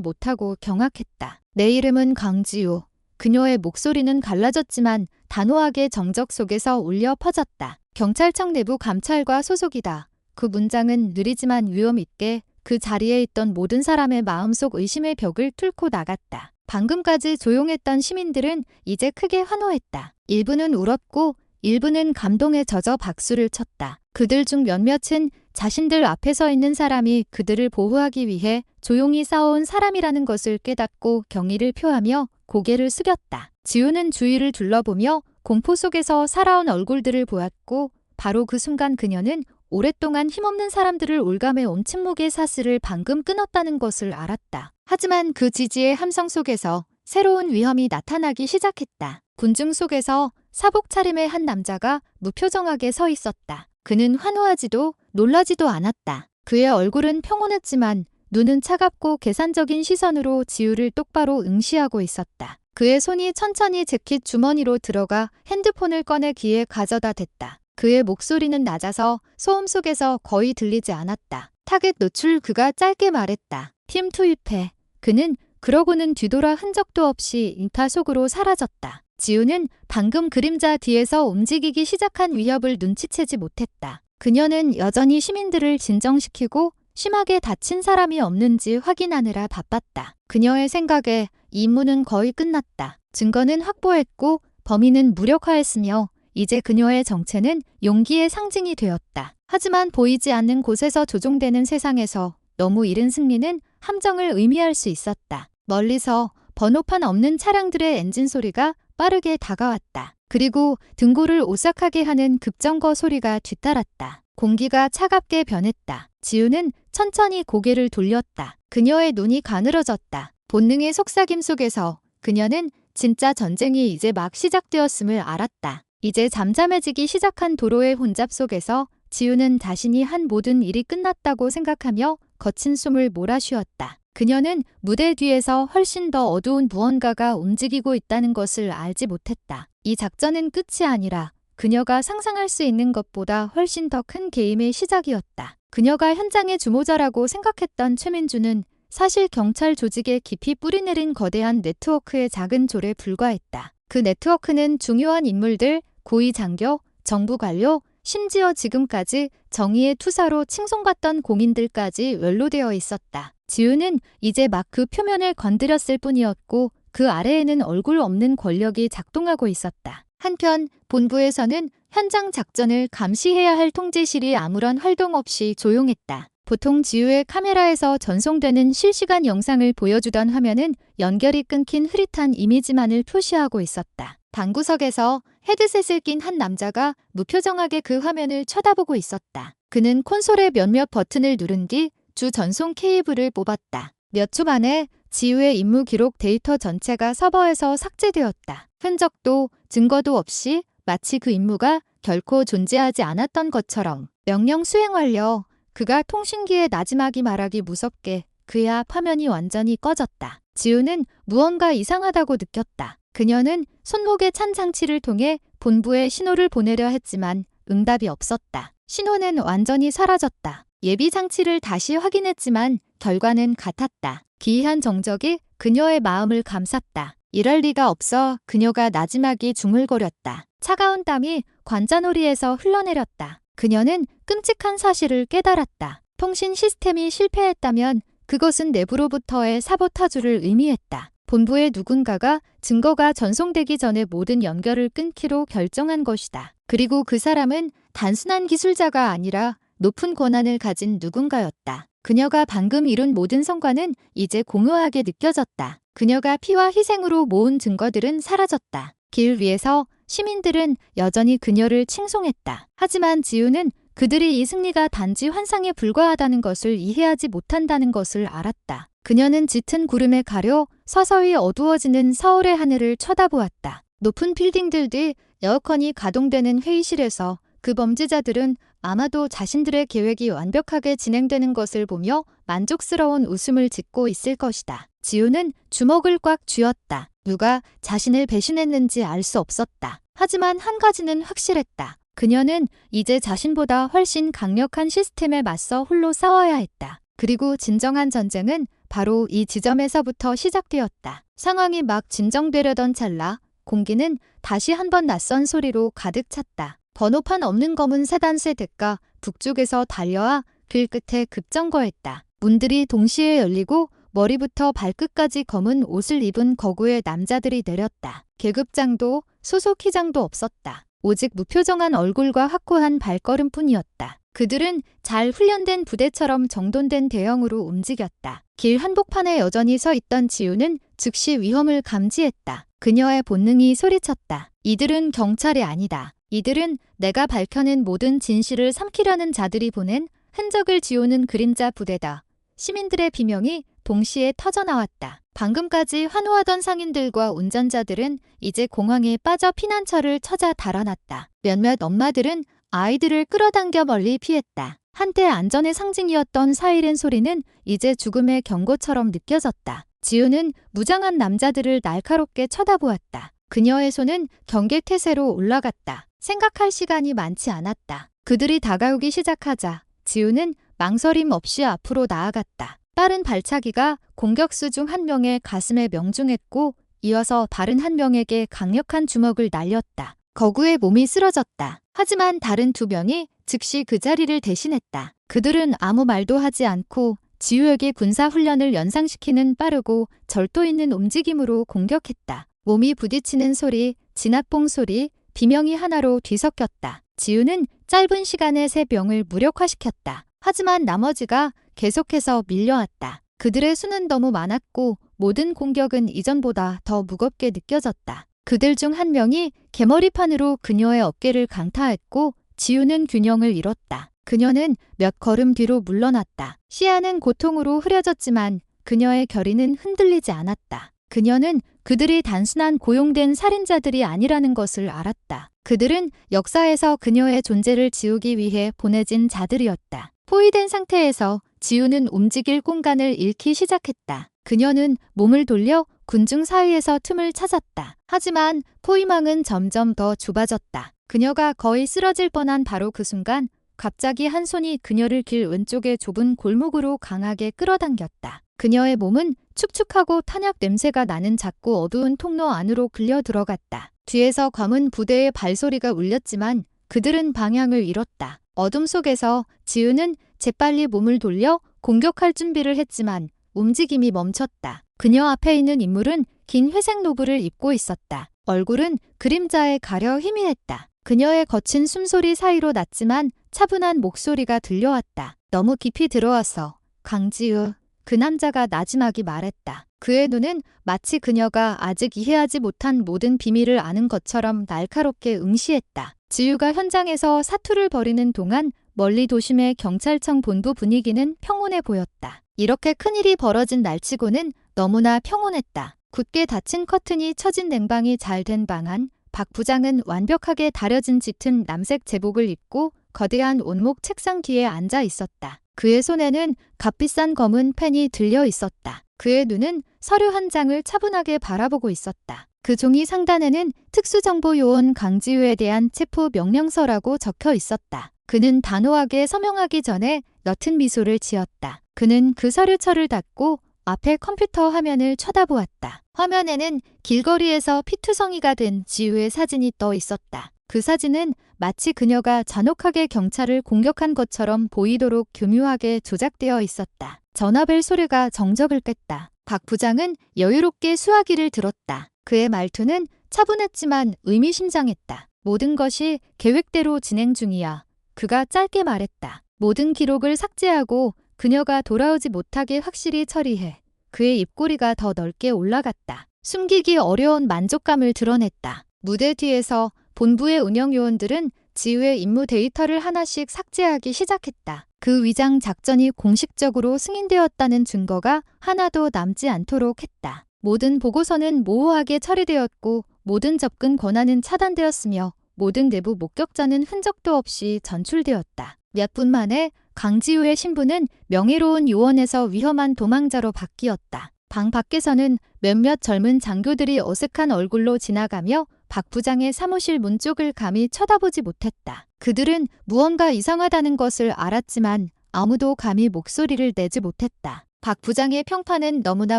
못하고 경악했다. 내 이름은 강지우. 그녀의 목소리는 갈라졌지만 단호하게 정적 속에서 울려 퍼졌다. 경찰청 내부 감찰과 소속이다. 그 문장은 느리지만 위험 있게 그 자리에 있던 모든 사람의 마음속 의심의 벽을 뚫고 나갔다. 방금까지 조용했던 시민들은 이제 크게 환호했다. 일부는 울었고 일부는 감동에 젖어 박수를 쳤다. 그들 중 몇몇은 자신들 앞에 서 있는 사람이 그들을 보호하기 위해 조용히 싸워온 사람이라는 것을 깨닫고 경의를 표하며 고개를 숙였다. 지우는 주위를 둘러보며 공포 속에서 살아온 얼굴들을 보았고 바로 그 순간 그녀는 오랫동안 힘없는 사람들을 올가매온 침묵의 사슬을 방금 끊었다는 것을 알았다. 하지만 그 지지의 함성 속에서 새로운 위험이 나타나기 시작했다. 군중 속에서 사복 차림의 한 남자가 무표정하게 서 있었다. 그는 환호하지도 놀라지도 않았다. 그의 얼굴은 평온했지만 눈은 차갑고 계산적인 시선으로 지우를 똑바로 응시하고 있었다. 그의 손이 천천히 재킷 주머니로 들어가 핸드폰을 꺼내 귀에 가져다 댔다. 그의 목소리는 낮아서 소음 속에서 거의 들리지 않았다. 타겟 노출. 그가 짧게 말했다. 팀 투입해. 그는 그러고는 뒤돌아 흔적도 없이 인파 속으로 사라졌다. 지우는 방금 그림자 뒤에서 움직이기 시작한 위협을 눈치채지 못했다. 그녀는 여전히 시민들을 진정시키고 심하게 다친 사람이 없는지 확인하느라 바빴다. 그녀의 생각에 이 임무는 거의 끝났다. 증거는 확보했고 범인은 무력화했으며 이제 그녀의 정체는 용기의 상징이 되었다. 하지만 보이지 않는 곳에서 조종되는 세상에서 너무 이른 승리는 함정을 의미할 수 있었다. 멀리서 번호판 없는 차량들의 엔진 소리가 빠르게 다가왔다. 그리고 등골을 오싹하게 하는 급정거 소리가 뒤따랐다. 공기가 차갑게 변했다. 지우는 천천히 고개를 돌렸다. 그녀의 눈이 가늘어졌다. 본능의 속삭임 속에서 그녀는 진짜 전쟁이 이제 막 시작되었음을 알았다. 이제 잠잠해지기 시작한 도로의 혼잡 속에서 지우는 자신이 한 모든 일이 끝났다고 생각하며 거친 숨을 몰아쉬었다. 그녀는 무대 뒤에서 훨씬 더 어두운 무언가가 움직이고 있다는 것을 알지 못했다. 이 작전은 끝이 아니라 그녀가 상상할 수 있는 것보다 훨씬 더 큰 게임의 시작이었다. 그녀가 현장의 주모자라고 생각했던 최민주는 사실 경찰 조직에 깊이 뿌리내린 거대한 네트워크의 작은 졸에 불과했다. 그 네트워크는 중요한 인물들, 고위 장교, 정부 관료, 심지어 지금까지 정의의 투사로 칭송받던 공인들까지 연루되어 있었다. 지우는 이제 막 그 표면을 건드렸을 뿐이었고 그 아래에는 얼굴 없는 권력이 작동하고 있었다. 한편 본부에서는 현장 작전을 감시해야 할 통제실이 아무런 활동 없이 조용했다. 보통 지우의 카메라에서 전송되는 실시간 영상을 보여주던 화면은 연결이 끊긴 흐릿한 이미지만을 표시하고 있었다. 방구석에서 헤드셋을 낀 한 남자가 무표정하게 그 화면을 쳐다보고 있었다. 그는 콘솔의 몇몇 버튼을 누른 뒤 주 전송 케이블을 뽑았다. 몇 초 만에 지우의 임무 기록 데이터 전체가 서버에서 삭제되었다. 흔적도 증거도 없이 마치 그 임무가 결코 존재하지 않았던 것처럼. 명령 수행 완료. 그가 통신기에 나지막이 말하기 무섭게 그의 앞 화면이 완전히 꺼졌다. 지우는 무언가 이상하다고 느꼈다. 그녀는 손목에 찬 장치를 통해 본부에 신호를 보내려 했지만 응답이 없었다. 신호는 완전히 사라졌다. 예비 장치를 다시 확인했지만 결과는 같았다. 기이한 정적이 그녀의 마음을 감쌌다. 이럴 리가 없어. 그녀가 나지막이 중얼거렸다. 차가운 땀이 관자놀이에서 흘러내렸다. 그녀는 끔찍한 사실을 깨달았다. 통신 시스템이 실패했다면 그것은 내부로부터의 사보타주를 의미했다. 본부의 누군가가 증거가 전송되기 전에 모든 연결을 끊기로 결정한 것이다. 그리고 그 사람은 단순한 기술자가 아니라 높은 권한을 가진 누군가였다. 그녀가 방금 이룬 모든 성과는 이제 공허하게 느껴졌다. 그녀가 피와 희생으로 모은 증거들은 사라졌다. 길 위에서 시민들은 여전히 그녀를 칭송했다. 하지만 지우는 그들이 이 승리가 단지 환상에 불과하다는 것을 이해하지 못한다는 것을 알았다. 그녀는 짙은 구름에 가려 서서히 어두워지는 서울의 하늘을 쳐다보았다. 높은 빌딩들 뒤 에어컨이 가동되는 회의실에서 그 범죄자들은 아마도 자신들의 계획이 완벽하게 진행되는 것을 보며 만족스러운 웃음을 짓고 있을 것이다. 지우는 주먹을 꽉 쥐었다. 누가 자신을 배신했는지 알 수 없었다. 하지만 한 가지는 확실했다. 그녀는 이제 자신보다 훨씬 강력한 시스템에 맞서 홀로 싸워야 했다. 그리고 진정한 전쟁은 바로 이 지점에서부터 시작되었다. 상황이 막 진정되려던 찰나 공기는 다시 한번 낯선 소리로 가득 찼다. 번호판 없는 검은 세단 세대가 북쪽에서 달려와 길 끝에 급정거했다. 문들이 동시에 열리고 머리부터 발끝까지 검은 옷을 입은 거구의 남자들이 내렸다. 계급장도 소속휘장도 없었다. 오직 무표정한 얼굴과 확고한 발걸음뿐이었다. 그들은 잘 훈련된 부대처럼 정돈된 대형으로 움직였다. 길 한복판에 여전히 서 있던 지우는 즉시 위험을 감지했다. 그녀의 본능이 소리쳤다. 이들은 경찰이 아니다. 이들은 내가 밝혀낸 모든 진실을 삼키려는 자들이 보낸 흔적을 지우는 그림자 부대다. 시민들의 비명이 동시에 터져나왔다. 방금까지 환호하던 상인들과 운전자들은 이제 공황에 빠져 피난처를 찾아 달아났다. 몇몇 엄마들은 아이들을 끌어당겨 멀리 피했다. 한때 안전의 상징이었던 사이렌 소리는 이제 죽음의 경고처럼 느껴졌다. 지우는 무장한 남자들을 날카롭게 쳐다보았다. 그녀의 손은 경계태세로 올라갔다. 생각할 시간이 많지 않았다. 그들이 다가오기 시작하자 지우는 망설임 없이 앞으로 나아갔다. 빠른 발차기가 공격수 중 한 명의 가슴에 명중했고 이어서 다른 한 명에게 강력한 주먹을 날렸다. 거구의 몸이 쓰러졌다. 하지만 다른 두 명이 즉시 그 자리를 대신했다. 그들은 아무 말도 하지 않고 지우에게 군사훈련을 연상시키는 빠르고 절도 있는 움직임으로 공격했다. 몸이 부딪히는 소리, 진압봉 소리, 비명이 하나로 뒤섞였다. 지우는 짧은 시간에 세 명을 무력화시켰다. 하지만 나머지가 계속해서 밀려왔다. 그들의 수는 너무 많았고 모든 공격은 이전보다 더 무겁게 느껴졌다. 그들 중 한 명이 개머리판으로 그녀의 어깨를 강타했고 지우는 균형을 잃었다. 그녀는 몇 걸음 뒤로 물러났다. 시야는 고통으로 흐려졌지만 그녀의 결의는 흔들리지 않았다. 그녀는 그들이 단순한 고용된 살인자들이 아니라는 것을 알았다. 그들은 역사에서 그녀의 존재를 지우기 위해 보내진 자들이었다. 포위된 상태에서 지우는 움직일 공간을 잃기 시작했다. 그녀는 몸을 돌려 군중 사이에서 틈을 찾았다. 하지만 포위망은 점점 더 좁아졌다. 그녀가 거의 쓰러질 뻔한 바로 그 순간 갑자기 한 손이 그녀를 길 왼쪽의 좁은 골목으로 강하게 끌어당겼다. 그녀의 몸은 축축하고 탄약 냄새가 나는 작고 어두운 통로 안으로 끌려 들어갔다. 뒤에서 검은 부대의 발소리가 울렸지만 그들은 방향을 잃었다. 어둠 속에서 지우는 재빨리 몸을 돌려 공격할 준비를 했지만 움직임이 멈췄다. 그녀 앞에 있는 인물은 긴 회색 로브를 입고 있었다. 얼굴은 그림자에 가려 희미했다. 그녀의 거친 숨소리 사이로 났지만 차분한 목소리가 들려왔다. 너무 깊이 들어와서 강지우, 그 남자가 나지막이 말했다. 그의 눈은 마치 그녀가 아직 이해하지 못한 모든 비밀을 아는 것처럼 날카롭게 응시했다. 지우가 현장에서 사투를 벌이는 동안 멀리 도심의 경찰청 본부 분위기는 평온해 보였다. 이렇게 큰일이 벌어진 날치고는 너무나 평온했다. 굳게 닫힌 커튼이 처진 냉방이 잘 된 방 안, 박 부장은 완벽하게 다려진 짙은 남색 제복을 입고 거대한 온목 책상 뒤에 앉아 있었다. 그의 손에는 값비싼 검은 펜이 들려 있었다. 그의 눈은 서류 한 장을 차분하게 바라보고 있었다. 그 종이 상단에는 특수정보요원 강지우에 대한 체포 명령서라고 적혀 있었다. 그는 단호하게 서명하기 전에 너튼 미소를 지었다. 그는 그 서류철을 닫고 앞에 컴퓨터 화면을 쳐다보았다. 화면에는 길거리에서 피투성이가 된 지우의 사진이 떠 있었다. 그 사진은 마치 그녀가 잔혹하게 경찰을 공격한 것처럼 보이도록 교묘하게 조작되어 있었다. 전화벨 소리가 정적을 깼다. 박 부장은 여유롭게 수화기를 들었다. 그의 말투는 차분했지만 의미심장했다. 모든 것이 계획대로 진행 중이야. 그가 짧게 말했다. 모든 기록을 삭제하고 그녀가 돌아오지 못하게 확실히 처리해. 그의 입꼬리가 더 넓게 올라갔다. 숨기기 어려운 만족감을 드러냈다. 무대 뒤에서 본부의 운영 요원들은 지우의 임무 데이터를 하나씩 삭제하기 시작했다. 그 위장 작전이 공식적으로 승인되었다는 증거가 하나도 남지 않도록 했다. 모든 보고서는 모호하게 처리되었고 모든 접근 권한은 차단되었으며 모든 내부 목격자는 흔적도 없이 전출되었다. 몇 분 만에 강지우의 신분은 명예로운 요원에서 위험한 도망자로 바뀌었다. 방 밖에서는 몇몇 젊은 장교들이 어색한 얼굴로 지나가며 박 부장의 사무실 문 쪽을 감히 쳐다보지 못했다. 그들은 무언가 이상하다는 것을 알았지만 아무도 감히 목소리를 내지 못했다. 박 부장의 평판은 너무나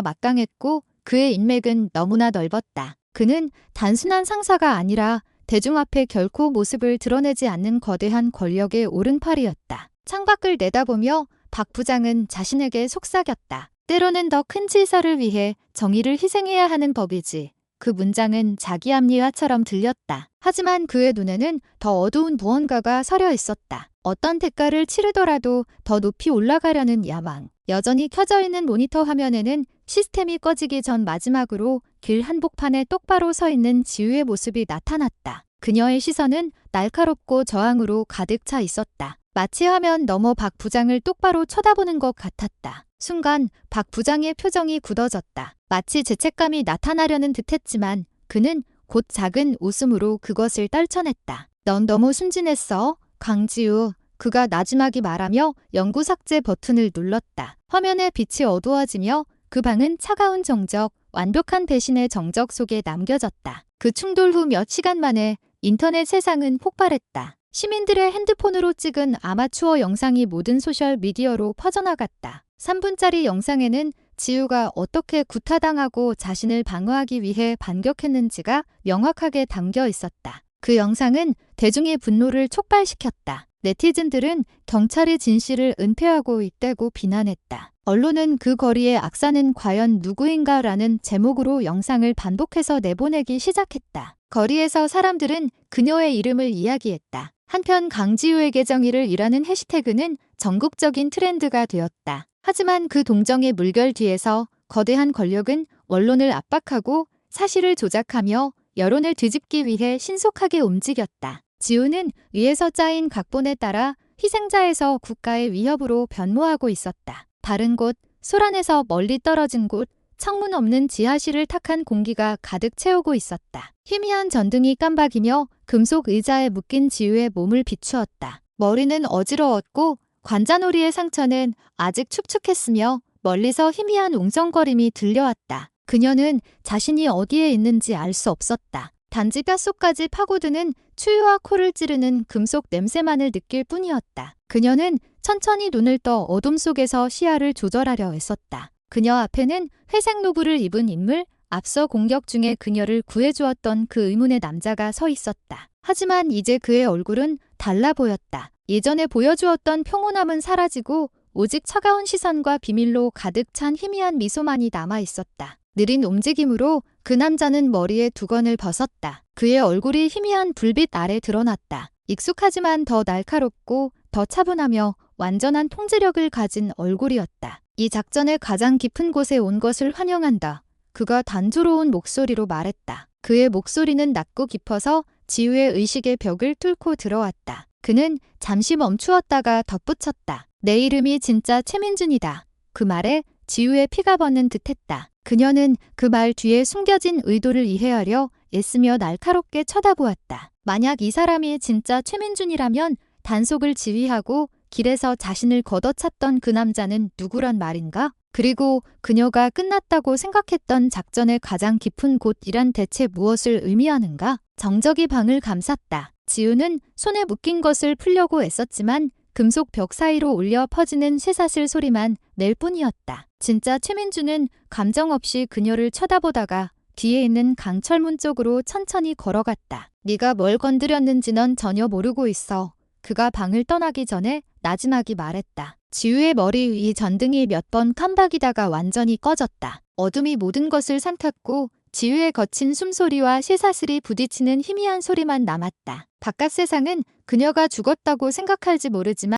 막강했고 그의 인맥은 너무나 넓었다. 그는 단순한 상사가 아니라 대중 앞에 결코 모습을 드러내지 않는 거대한 권력의 오른팔이었다. 창밖을 내다보며 박 부장은 자신에게 속삭였다. 때로는 더 큰 질서를 위해 정의를 희생해야 하는 법이지. 그 문장은 자기 합리화처럼 들렸다. 하지만 그의 눈에는 더 어두운 무언가가 서려 있었다. 어떤 대가를 치르더라도 더 높이 올라가려는 야망. 여전히 켜져 있는 모니터 화면에는 시스템이 꺼지기 전 마지막으로 길 한복판에 똑바로 서 있는 지우의 모습이 나타났다. 그녀의 시선은 날카롭고 저항으로 가득 차 있었다. 마치 화면 너머 박 부장을 똑바로 쳐다보는 것 같았다. 순간 박 부장의 표정이 굳어졌다. 마치 죄책감이 나타나려는 듯했지만 그는 곧 작은 웃음으로 그것을 떨쳐냈다. 넌 너무 순진했어, 강지우. 그가 나지막이 말하며 영구 삭제 버튼을 눌렀다. 화면의 빛이 어두워지며 그 방은 차가운 정적, 완벽한 배신의 정적 속에 남겨졌다. 그 충돌 후 몇 시간 만에 인터넷 세상은 폭발했다. 시민들의 핸드폰으로 찍은 아마추어 영상이 모든 소셜미디어로 퍼져나갔다. 3분짜리 영상에는 지우가 어떻게 구타당하고 자신을 방어하기 위해 반격했는지가 명확하게 담겨 있었다. 그 영상은 대중의 분노를 촉발시켰다. 네티즌들은 경찰이 진실을 은폐하고 있다고 비난했다. 언론은 그 거리의 악사는 과연 누구인가라는 제목으로 영상을 반복해서 내보내기 시작했다. 거리에서 사람들은 그녀의 이름을 이야기했다. 한편 강지우에게 정의를 이라는 해시태그는 전국적인 트렌드가 되었다. 하지만 그 동정의 물결 뒤에서 거대한 권력은 언론을 압박하고 사실을 조작하며 여론을 뒤집기 위해 신속하게 움직였다. 지우는 위에서 짜인 각본에 따라 희생자에서 국가의 위협으로 변모하고 있었다. 다른 곳, 소란에서 멀리 떨어진 곳, 창문 없는 지하실을 탁한 공기가 가득 채우고 있었다. 희미한 전등이 깜박이며 금속 의자에 묶인 지우의 몸을 비추었다. 머리는 어지러웠고 관자놀이의 상처는 아직 축축했으며 멀리서 희미한 웅성거림이 들려왔다. 그녀는 자신이 어디에 있는지 알 수 없었다. 단지 뼛속까지 파고드는 추위와 코를 찌르는 금속 냄새만을 느낄 뿐이었다. 그녀는 천천히 눈을 떠 어둠 속에서 시야를 조절하려 애썼다. 그녀 앞에는 회색 로브를 입은 인물, 앞서 공격 중에 그녀를 구해주었던 그 의문의 남자가 서 있었다. 하지만 이제 그의 얼굴은 달라 보였다. 예전에 보여주었던 평온함은 사라지고 오직 차가운 시선과 비밀로 가득 찬 희미한 미소만이 남아 있었다. 느린 움직임으로 그 남자는 머리에 두건을 벗었다. 그의 얼굴이 희미한 불빛 아래 드러났다. 익숙하지만 더 날카롭고 더 차분하며 완전한 통제력을 가진 얼굴이었다. 이 작전의 가장 깊은 곳에 온 것을 환영한다. 그가 단조로운 목소리로 말했다. 그의 목소리는 낮고 깊어서 지우의 의식의 벽을 뚫고 들어왔다. 그는 잠시 멈추었다가 덧붙였다. 내 이름이 진짜 최민준이다. 그 말에 지우의 피가 버는 듯했다. 그녀는 그 말 뒤에 숨겨진 의도를 이해하려 애쓰며 날카롭게 쳐다보았다. 만약 이 사람이 진짜 최민준이라면 단속을 지휘하고 길에서 자신을 걷어찼던 그 남자는 누구란 말인가? 그리고 그녀가 끝났다고 생각했던 작전의 가장 깊은 곳이란 대체 무엇을 의미하는가? 정적이 방을 감쌌다. 지우는 손에 묶인 것을 풀려고 애썼지만 금속 벽 사이로 울려 퍼지는 쇠사슬 소리만 낼 뿐이었다. 진짜 최민주는 감정 없이 그녀를 쳐다보다가 뒤에 있는 강철문 쪽으로 천천히 걸어갔다. 네가 뭘 건드렸는지 넌 전혀 모르고 있어. 그가 방을 떠나기 전에 나지막이 말했다. 지우의 머리 위 전등이 몇 번 깜박이다가 완전히 꺼졌다. 어둠이 모든 것을 삼켰고 지우의 거친 숨소리와 쇠사슬이 부딪히는 희미한 소리만 남았다. 바깥 세상은 그녀가 죽었다고 생각할지 모르지만